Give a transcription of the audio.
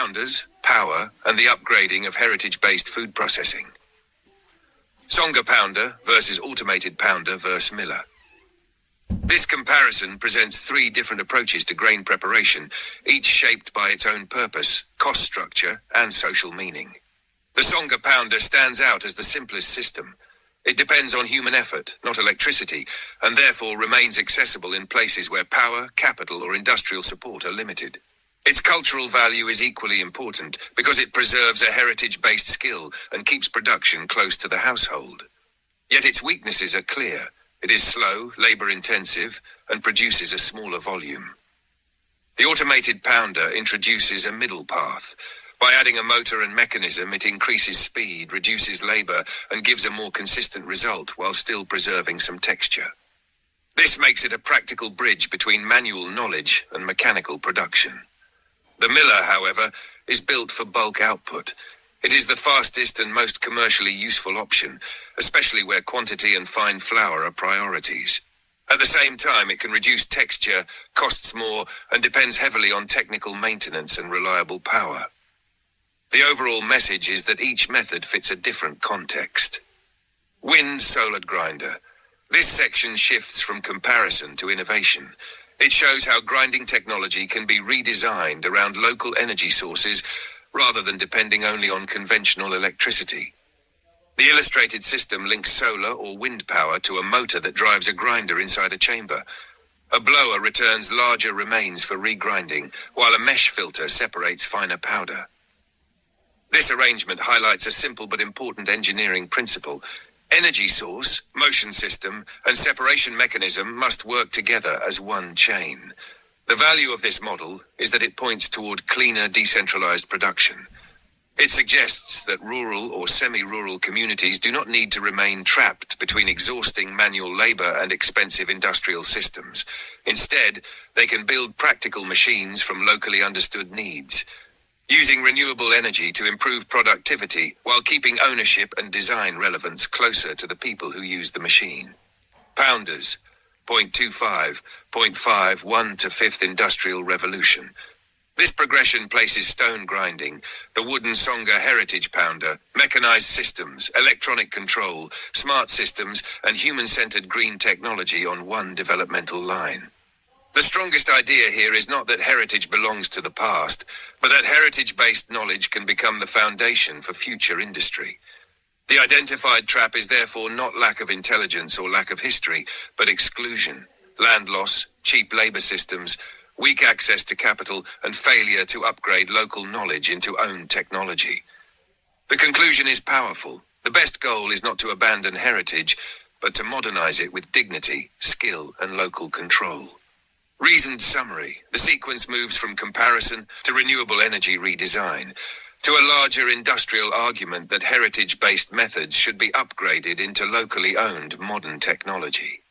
Pounders, power, and the upgrading of heritage-based food processing. Tsonga pounder versus automated pounder versus miller. This comparison presents three different approaches to grain preparation, each shaped by its own purpose, cost structure, and social meaning. The Tsonga pounder stands out as the simplest system. It depends on human effort, not electricity, and therefore remains accessible in places where power, capital, or industrial support are limited. Its cultural value is equally important because it preserves a heritage-based skill and keeps production close to the household. Yet its weaknesses are clear. It is slow, labor-intensive, and produces a smaller volume. The automated pounder introduces a middle path. By adding a motor and mechanism, it increases speed, reduces labor, and gives a more consistent result while still preserving some texture. This makes it a practical bridge between manual knowledge and mechanical production. The miller, however, is built for bulk output. It is the fastest and most commercially useful option, especially where quantity and fine flour are priorities. At the same time, it can reduce texture, costs more, and depends heavily on technical maintenance and reliable power. The overall message is that each method fits a different context. Wind-solar grinder. This section shifts from comparison to innovation. It shows how grinding technology can be redesigned around local energy sources rather than depending only on conventional electricity. The illustrated system links solar or wind power to a motor that drives a grinder inside a chamber. A blower returns larger remains for regrinding, while a mesh filter separates finer powder. This arrangement highlights a simple but important engineering principle. Energy source, motion system, and separation mechanism must work together as one chain. The value of this model is that it points toward cleaner, decentralized production. It suggests that rural or semi-rural communities do not need to remain trapped between exhausting manual labor and expensive industrial systems. Instead, they can build practical machines from locally understood needs, using renewable energy to improve productivity while keeping ownership and design relevance closer to the people who use the machine. Pounders, 0.25, 0.51 to 5th Industrial Revolution. This progression places stone grinding, the wooden Tsonga heritage pounder, mechanized systems, electronic control, smart systems, and human-centered green technology on one developmental line. The strongest idea here is not that heritage belongs to the past, but that heritage-based knowledge can become the foundation for future industry. The identified trap is therefore not lack of intelligence or lack of history, but exclusion, land loss, cheap labor systems, weak access to capital, and failure to upgrade local knowledge into own technology. The conclusion is powerful. The best goal is not to abandon heritage, but to modernize it with dignity, skill, and local control. Reasoned summary. The sequence moves from comparison to renewable energy redesign, to a larger industrial argument that heritage-based methods should be upgraded into locally owned modern technology.